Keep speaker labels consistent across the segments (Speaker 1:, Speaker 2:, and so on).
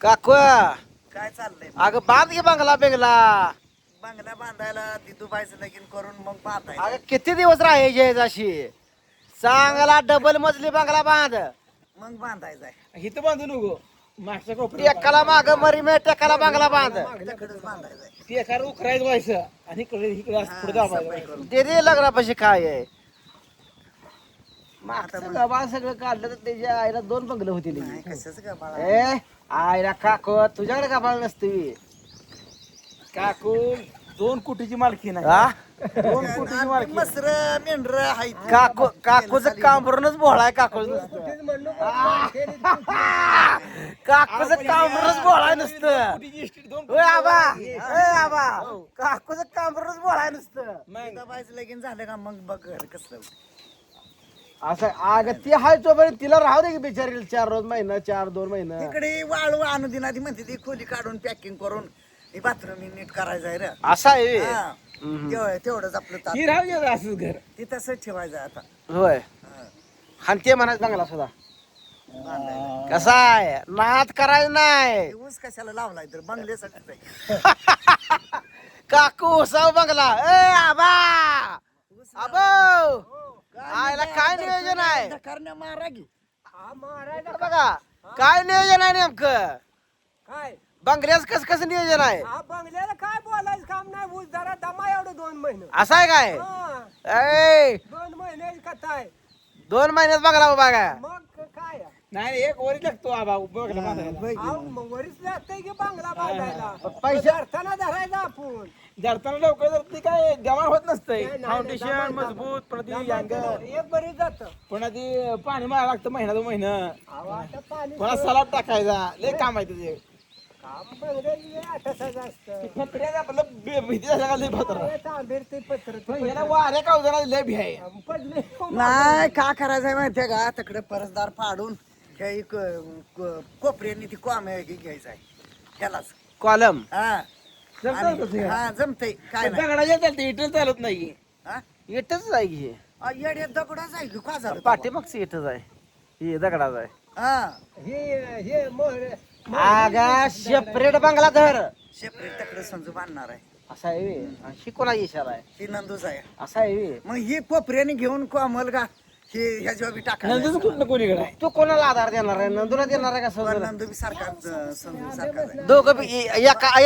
Speaker 1: काकू
Speaker 2: काय चाललंय
Speaker 1: अगं बांध घे बंगला बेंगला.
Speaker 2: बंगला बांधायला ती दुबायचं लगीन करून मग बांधायचं.
Speaker 1: अगं किती दिवस राहायची अशी चांगला डबल मजली बंगला बांध.
Speaker 2: मग बांधायचं आहे.
Speaker 3: इथं बांधू नको मागच्या कोपऱ्यात
Speaker 1: टेकाला माग मरी मे टेकाला बंगला बांध.
Speaker 2: त्याकडेच बांधायचं आहे.
Speaker 3: ते एका उकरायचं व्हायचं आणि इकडे असं पुढे दाबायचं.
Speaker 1: दे दे लग्नापाशी काय आहे
Speaker 2: आता
Speaker 1: मागचं
Speaker 2: मग-
Speaker 1: गबाळ सगळं काढलं तर त्याच्या आईला 2 बंगलं होती
Speaker 2: नाही कशाच का बाळा.
Speaker 1: ए आईला काकू तुझ्याकडे गबाळ नसते
Speaker 3: काकू 2 कोटीची मालकी नाही
Speaker 1: हा
Speaker 3: 2 कोटीची मालकी
Speaker 2: मसर मेंढर आहेत.
Speaker 1: काकू काकूचं काम भरूनच भोळाय काकू काकूचं काम भरूनच भोळाय नुसतं.
Speaker 3: कोटीची इस्टेट 2
Speaker 1: ओय आबा ए आबा काकूचं काम भरूनच भोळाय नुसतं.
Speaker 2: दुबायचं लगीन झालं का मग बघ घर कसलं होतं.
Speaker 1: असं अगं ती हाय तोपर्यंत तिला राहू दे की बिचारी 4 महिना 2 महिना
Speaker 2: इकडे वाळू आणू दिना ती म्हणते ती खोली काढून पॅकिंग करून बाथरूम नीट करायचं आहे रे.
Speaker 1: असा आहे
Speaker 2: हा. तेवढंच आपलं ताट.
Speaker 3: ही राहू द्या असंच घर
Speaker 2: ती तसंच ठेवायचं आता.
Speaker 1: होय
Speaker 2: हा.
Speaker 1: आणि ते म्हणायचं बंगला सुद्धा
Speaker 2: बांधायचं.
Speaker 1: कसा आहे नाद करायचं नाही
Speaker 2: ते ऊस कशाला लावलाय तर बंगल्यासाठी आहे.
Speaker 1: काकू उसाव बंगला ए आबा आबो आयला काय नियोजन आहे
Speaker 2: करण्या मारा की.
Speaker 1: बघा काय नियोजन आहे नेमकं
Speaker 4: काय
Speaker 1: बंगल्याच कसं नियोजन आहे
Speaker 4: हा बंगल्याला काय बोलायचं काम नाही ऊस जरा दमा एवढं 2 महिने
Speaker 1: असं आहे काय
Speaker 4: हा,
Speaker 1: ए
Speaker 4: 2 महिन्याची कथा आहे
Speaker 1: 2 महिन्यात बंगला उभा काय
Speaker 4: मग काय आहे?
Speaker 3: नाही एक वरी लागतो आबा बघला बांधायला
Speaker 4: अहो, मग वरीच लागतंय की बांगला बांधायला
Speaker 1: पैसे-
Speaker 4: अर्थानं धरायचा आपण
Speaker 3: जरताना लवकर जर ती काय जमा होत नसतंय
Speaker 4: नाही, नाही,
Speaker 3: फाउंडेशन
Speaker 4: जमा-
Speaker 3: मजबूत पुन्हा ती अँगल
Speaker 4: एक बरी जात
Speaker 3: पुन्हा ती पाणी मारा लागतं महिना 2 महिना
Speaker 4: आता पाणी
Speaker 3: पुन्हा सलाड टाकायचा लय काम आहे तुझे
Speaker 4: काम बंगल्याची 8,000 असतं
Speaker 3: फत्र्यात आपलं भीती झाल्या का लय फत्र
Speaker 4: तांबेर ते पत्र
Speaker 3: याला वाऱ्या कावजाला लय भी आहे
Speaker 4: पडले
Speaker 2: नाही का करायचंय माहितीये का तिकडे परसदार फाडून काही कोपऱ्यांनी ती कॉम घ्यायचं आहे त्यालाच.
Speaker 1: कॉलम
Speaker 2: हा
Speaker 3: जमतं
Speaker 2: आणि-
Speaker 3: तसं.
Speaker 2: हा जमतय काय नाही.
Speaker 3: दगडाच्या चालते इटच चालत नाही
Speaker 2: हा?
Speaker 1: इटच आहे की
Speaker 2: येड्यात दगडाच आहे की का झालं
Speaker 1: पाठीमागचं इटच आहे हे दगडाच आहे
Speaker 2: हा
Speaker 4: हे मोहर
Speaker 1: आगा सेपरेट बंगला धर
Speaker 2: सेपरेट तिकडे संजू बांधणार आहे.
Speaker 1: असा आहे व्हय. आणि ही कोणाची इशारा आहे
Speaker 2: ही नंदूच आहे.
Speaker 1: असा आहे व्हय.
Speaker 2: मग ही कोपऱ्याने घेऊन कोमल का हे ह्याच्यावर बी
Speaker 3: नंदूच
Speaker 2: टाकायचं.
Speaker 3: कुठं कोणीकडे आहे
Speaker 1: तू कोणाला आधार देणार आहे नंदूला देणार आहे का
Speaker 2: पण
Speaker 1: समजून
Speaker 2: नंदू बी सारखाच संजू सारखाच आहे.
Speaker 1: दोघं बी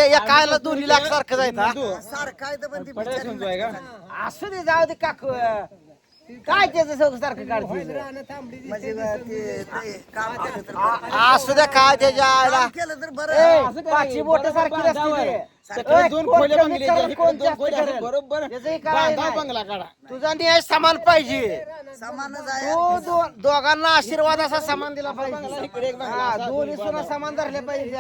Speaker 1: एकाला 2 लाख सारखं जायचं
Speaker 2: सारखा आहे तर पण ती
Speaker 3: पडायला
Speaker 2: बिचारी
Speaker 3: समजू आहे का
Speaker 1: असू दे जाऊ दे काकू काय त्याचं सगळं सारखं काढते
Speaker 4: रानं थांबली
Speaker 2: म्हणजे ते काम केलं तर बरं.
Speaker 1: असू द्या काय त्याच्या आईला
Speaker 2: काम केलं तर
Speaker 1: ए,
Speaker 2: बरं.
Speaker 1: पाचवी बोट सारखी नसते ते.
Speaker 3: त्याकडे
Speaker 1: ए,
Speaker 3: 2
Speaker 1: कोण
Speaker 3: खोल्या
Speaker 1: कमी
Speaker 3: बंगले
Speaker 1: करेल, कोण जास्त
Speaker 3: खोल्या
Speaker 1: करेल.
Speaker 3: बरोबर
Speaker 1: त्याचंही काय
Speaker 3: बांधा
Speaker 1: नाही.
Speaker 3: बंगला काढा
Speaker 1: तुझा न्याय समान पाहिजे
Speaker 2: समानच
Speaker 1: तो
Speaker 2: आहे.
Speaker 1: दोघांना आशीर्वाद असा समान दिला पाहिजे
Speaker 3: इकडे एक बंगला,
Speaker 1: हा, दोन्ही सुना समान धरले पाहिजे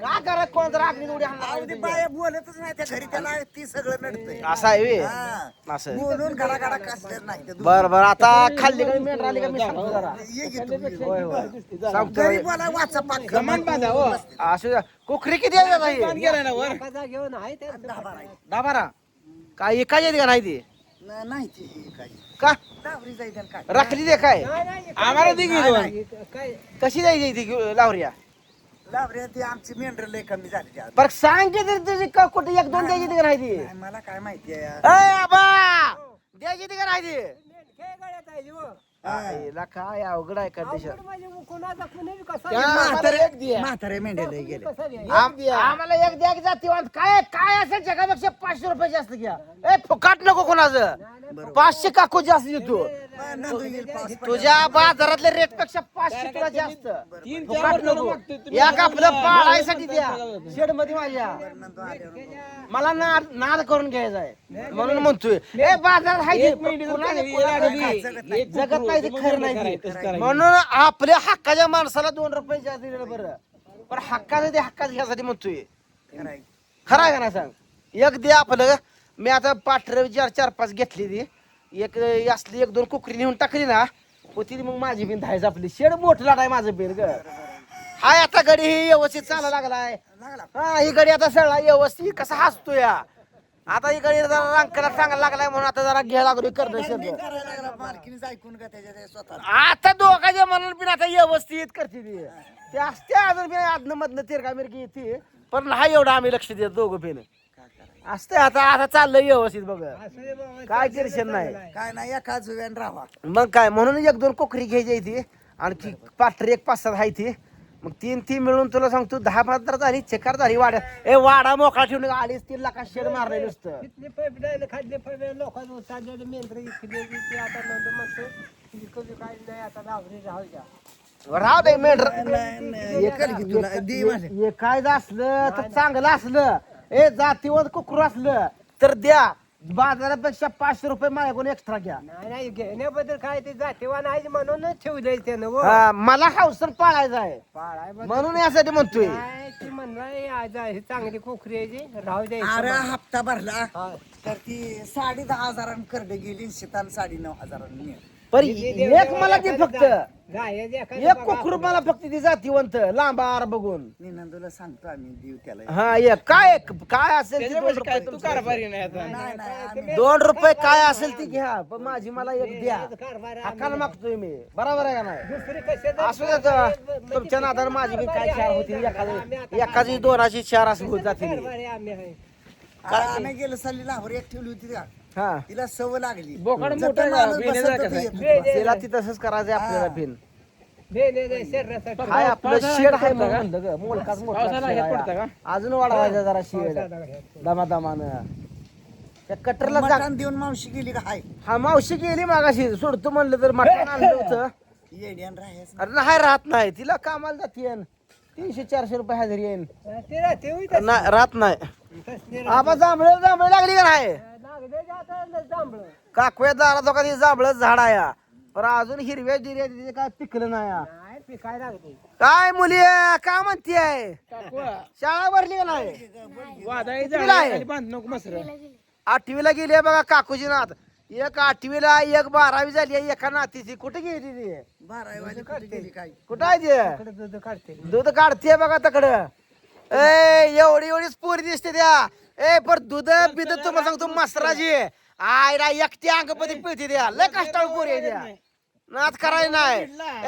Speaker 1: का करा कोण तर आगळी उडी हाणणार
Speaker 2: अहो, ती
Speaker 1: आहे
Speaker 2: बाया बोलतच नाही त्या घरी त्याला ती सगळं नडतंय.
Speaker 1: त्याच्या. असं आहे व्हय.
Speaker 2: हा.
Speaker 1: असं
Speaker 2: बोलून घडाघडा कसलेच नाही ते.
Speaker 1: बर बर आता खाल्ली का मेंढर आली का मी सांगतो जरा
Speaker 2: ये की तुम्ही.
Speaker 1: होय होय सांगतो
Speaker 2: घरी बोला वाचा पाक
Speaker 3: समान बांधा हो
Speaker 1: असू द्या कुखरी किती आहे आता
Speaker 3: बांध
Speaker 1: ही?
Speaker 3: गेलाय ना वर
Speaker 4: कसा घेऊन आहे ते
Speaker 1: 10-12 काय एकाच येते का नाही ती
Speaker 2: नाही ती काही
Speaker 1: का
Speaker 2: डावरी जायचं आणि काय
Speaker 1: राखली दे काय
Speaker 4: नाही, नाही,
Speaker 3: आम्हाला दे की दोन.
Speaker 4: काय
Speaker 1: कशी जायची ती लावऱ्या
Speaker 2: लावरे ती आमची मेंढर लय कमी झाली त्या.
Speaker 1: पर सांग की तरी तुझी का कुठे 1-2 द्यायची ती का नाही ती
Speaker 2: काय मला काय माहिती आहे.
Speaker 1: ए आबा द्यायची ती का नाही ती
Speaker 4: मेंढके गळ्यात आहे हो.
Speaker 1: आईला काय अवघड आहे कंडिशन
Speaker 4: अवघड म्हणजे कुणाचा कुणी कसा
Speaker 1: त्या-
Speaker 4: घ्यायचा?
Speaker 3: आम्हाला एक द्या.
Speaker 2: म्हातारे मेंढे लय गेले.
Speaker 4: कसा घ्यायचा?
Speaker 1: आम्हाला एक द्या की जाती काय काय असेल जगापेक्षा 500 रुपये जास्त घ्या ए फुकाट नको कोणाचं 500 काकू जास्त देतो
Speaker 2: नंदू येईल पाऊस पडेल.
Speaker 1: तुझ्या बाजारातल्या रेट पेक्षा 500 तुला जास्त
Speaker 3: 3-4
Speaker 1: फुकाट
Speaker 3: वर्ष
Speaker 1: नको
Speaker 3: मागतोय तुम्ही.
Speaker 1: एक आपलं पाळायसाठी द्या शेड मध्ये माझ्या
Speaker 2: नंदू आल्यावर.
Speaker 1: मला नाद करून घ्यायचा आहे म्हणून म्हणतोय ए बाजार हाय
Speaker 3: एक मिनिट जर
Speaker 1: कुणाला-
Speaker 3: चांगली
Speaker 1: कुणाला
Speaker 3: लागली,
Speaker 1: काय
Speaker 3: एक
Speaker 1: जगत
Speaker 3: गुरु,
Speaker 1: नाही ते
Speaker 3: मग
Speaker 1: खरं
Speaker 3: लग्न
Speaker 1: नाही
Speaker 3: करायचं,
Speaker 1: ते.
Speaker 3: तसं करायचं.
Speaker 1: म्हणून आपल्या हक्काच्या माणसाला 2 रुपये जास्त दिलेलं बरं पण हक्काचं ते हक्काचं घ्यासाठी म्हणतोय
Speaker 2: खरंय.
Speaker 1: खरं आहे का नाही सांग एक दे आपलं मी आता पाठर 4-5 घेतली ती एक असली 1-2 कुकरी नेऊन टाकली ना होती मग माझी बिन धायचं आपली शेड मोठं लाट आहे माझं बिन ग हाय आता गडी ही व्यवस्थित चालायला लागलाय
Speaker 2: लागला.
Speaker 1: हा ही गडी आता सगळा व्यवस्थित कसा हसतो या आता इकडे जरा रांकाला चांगला लागलाय म्हणून आता जरा घ्यायला लागलो करणं शर्यत.
Speaker 2: करायला लागला मालकीनीच ऐकून का त्याच्या त्या स्वतः
Speaker 1: आता दोघांच्या मनात पण आता व्यवस्थित करते ते असते अजून बी आदन मधनं तिरका मिरकी येते पण नाही एवढं आम्ही लक्ष देत दोघं पिन असते आता आता चाललंय व्यवस्थित बघ काय टेन्शन नाही
Speaker 2: काय नाही एका जुव्यान राहा.
Speaker 1: मग काय म्हणून एक दोन कोकरी घ्यायची ती आणखी पाठरी एक 5-7 आहे ती मग 3 मिळून तुला सांगतो 10-15 झाली चेकार झाली वाड्या ए वाडा मोकळा ठेवून आलीच 3 लाखात शेड मारले नुसतं
Speaker 4: इथले पैप खाल्ले पैप लोकांना चाललेले मेंढर इकडे ते आता नंतर म्हणतो कधी काय नाही आता लावरी राहू द्या
Speaker 1: राव दे मेंढर
Speaker 2: एकाल की तुला दे माझे.
Speaker 1: हे काय असलं तर चांगलं असलं ए जातीवंत कुकरू असलं तर द्या बाजारापेक्षा 500 रुपये माझ्याकडून एक्स्ट्रा घ्या
Speaker 4: नाही नाही घेण्याबद्दल काय ते जातेवान आहे म्हणूनच ठेवलंय त्यानं व.
Speaker 1: हा, मला हौसन पाळायचं आहे
Speaker 4: पाळाय बद्दल
Speaker 1: म्हणून यासाठी म्हणतोय
Speaker 4: काय ती म्हणणार आज ही चांगली कोकरी आहे जी, राहू द्या
Speaker 2: अरे
Speaker 4: इथं.
Speaker 2: हप्ता भरला
Speaker 4: हा.
Speaker 2: तर ती 10,500 करडे गेली शीतान 9,500
Speaker 1: पण एक मला ते फक्त
Speaker 4: गायचं एखादं
Speaker 1: एक
Speaker 4: बघा
Speaker 1: कोकरू
Speaker 4: आपण.
Speaker 1: मला फक्त ती जातीवंत लांबार बघून
Speaker 2: निनंदूला सांगतो आम्ही देऊ त्याला.
Speaker 1: हा एक काय असेल ते
Speaker 3: त्याच्यापेक्षा
Speaker 1: 2
Speaker 3: काय
Speaker 1: रुपये
Speaker 3: तू
Speaker 1: तुमचं.
Speaker 3: कारभारी नाही आता
Speaker 2: नाही नाही आम्ही
Speaker 1: 2 रुपये काय असेल ती घ्या पण माझी मला एक द्या
Speaker 4: कारभार आहे.
Speaker 1: हक्कानं मागतोय मी बरोबर आहे का नाही
Speaker 4: दुसरी कशाचं
Speaker 1: असू देत तुमच्या नादानं माझी बी काय 4 होती एखादी 2ची 4 अशी होत जाते
Speaker 4: कारभार आहे आम्ही आहे.
Speaker 2: आम्ही गेलो साली लाहोर एक ठेवली होती का
Speaker 1: हा
Speaker 2: तिला सवय लागली
Speaker 3: बोकाड
Speaker 2: जर
Speaker 3: मोठा
Speaker 2: तो माणूस
Speaker 3: आहे,
Speaker 2: बसत
Speaker 3: बिण्याचा
Speaker 2: तर
Speaker 3: कसा?
Speaker 2: येत होता.
Speaker 1: तिला ती तसंच करायचं आपल्याला पिन
Speaker 4: नाही, शरीरासाठी
Speaker 1: हाय आपलं
Speaker 3: पावसाळा
Speaker 1: शेड
Speaker 3: हे
Speaker 1: आहे
Speaker 3: पडतं का?
Speaker 1: म्हणलं ग मोलकाच मोठा
Speaker 3: पावसाळा
Speaker 1: शेड
Speaker 3: हे
Speaker 1: आहे.
Speaker 3: पडतं का?
Speaker 1: अजून वाढवायचं जरा शेड
Speaker 4: पावसाळा
Speaker 1: दमादमानं त्या कटरला
Speaker 2: मटण देऊन मावशी गेली का हाय
Speaker 1: हा मावशी गेली मागाशी सोडतो म्हणलं तर मटण आणलं होतं
Speaker 2: येड्यान राहायचं.
Speaker 1: अरे नाही राहत नाही तिला कामाला जाते 300-400 रुपये हजेरी येईन
Speaker 4: ते राहते होय तसं.
Speaker 1: नाही राहत नाही
Speaker 4: तसले
Speaker 1: आबा जांभळं लागली का नाही
Speaker 4: लागले जातं जांभळं.
Speaker 1: काकव्या दारा दोघा जांभळं झाड आहे पण अजून हिरव्या जिऱ्या तिथे काय पिकलं नाही
Speaker 4: नाही पिकाय लागते
Speaker 1: काय मुली काय म्हणते
Speaker 3: काकवा,
Speaker 1: शाळा भरली का नाही
Speaker 3: वादळी
Speaker 1: कितीला
Speaker 3: झाडं
Speaker 1: आहे?
Speaker 3: खाली बांधू नको मसर
Speaker 1: 8वीला गेली आहे बघा काकूची नात एक 8वीला एक 12वी झाली आहे एका नातीची कुठे गेली ती
Speaker 2: 12 वाजे कुठे गेली काय
Speaker 1: कुठं आहे ती
Speaker 4: इकडे दूध काढते
Speaker 1: दूध काढते बघा तकडं ए एवढीच पोरी दिसते त्या ए पर दूध बिद तुम्हाला सांगतो मसराची आयला एकटी अंगपती पिळते द्या लय कष्टाळू पोरी आहे त्या नात करायला नाही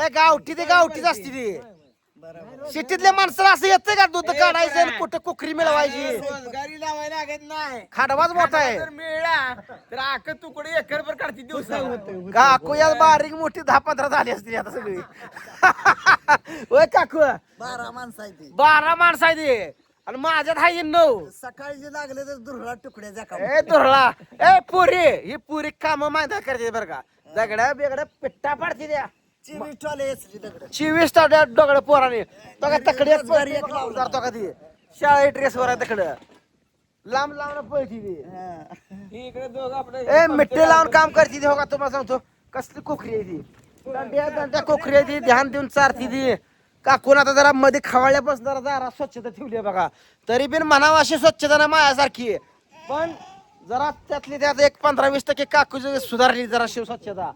Speaker 1: ए गावठी ते गावठीच असते ती सिटीतल्या माणसाला असं येतं का दूध काढायचं आणि कुठं कुकरी मिळवायची
Speaker 3: रोजगारी लावायला लागत नाही
Speaker 1: खाडवाच मोठा आहे
Speaker 3: जर मिळला तर आख तुकडे एकरभर काढते दिवसा
Speaker 1: काकू या बारीक मोठी 10-15 झाली असतील आता सगळी होय काकू
Speaker 2: 12 माणसं आहे ती
Speaker 1: 12 माणसं आहे ती आणि माझ्यात हाय 9
Speaker 2: सकाळी जे लागले तर दुर्ला तुकड्या जाका
Speaker 1: ए दुरळा ए पुरी ही पुरी काम माहिती करते बरं का दगड्या बेगड्या पिट्टा पाडते द्या
Speaker 2: चिवी टोले असली दगड
Speaker 1: 24 ताट्या दगड पोराने तो का तकडे
Speaker 2: रोजगार एक लावला.
Speaker 1: तो का ती शाळे ड्रेसवर आहे तकडं लांब लावून पळती ती
Speaker 3: इकडे दोघं आपलं
Speaker 1: ए मिट्टी लावून काम करते ती हो का तुम्हाला सांगतो कसली कोकरी आहे ती दंड्या कोकरी आहे ती ध्यान देऊन चारती ती काकून आता जरा मध्ये खवाळल्यापासून जरा स्वच्छता ठेवली आहे बघा तरी पण म्हणावं अशी स्वच्छता ना मायासारखी आहे. पण जरा त्यातली त्यात एक 15-20% काकूची सुधारली जरा शिव स्वच्छता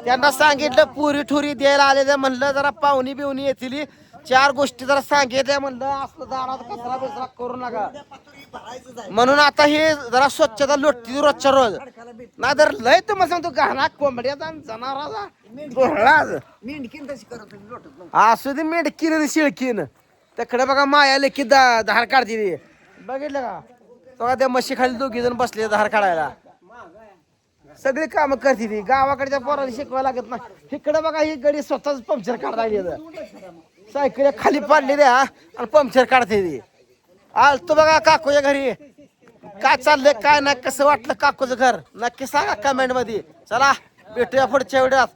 Speaker 1: त्यांना सांगितलं पुरी ठुरी द्यायला आले म्हणलं जरा पाहुणी बिवणी येतील 4 गोष्टी जरा सांगितल्या म्हणलं असलं दारात कचरा बिचरा करू नका म्हणून आता हे जरा स्वच्छता लोटती रोजच्या रोज नाही तर लय तुम्हाला सांगतो घाणा कोंबड्याचा जनावराचा
Speaker 2: मेंढकीन तशी करत होती लोटत नव्हती.
Speaker 1: असू दे मेडकीन शिळकीन तिकडे बघा माया लेखी धार काढते ती बघितलं का बघा त्या म्हशी खाली 2 जण बसले धार काढायला सगळी कामं करते ती गावाकडच्या पोरांनी शिकवायला लागत नाही इकडे बघा ही गडी स्वतःच पंक्चर काढायला सायकल खाली पाडली द्या आणि पंक्चर काढते ती आलतो बघा काकूच्या घरी काय चाललंय काय नाही कसं वाटलं काकूचं घर नक्की सांगा कमेंट मध्ये चला भेटूया पुढच्या व्हिडिओत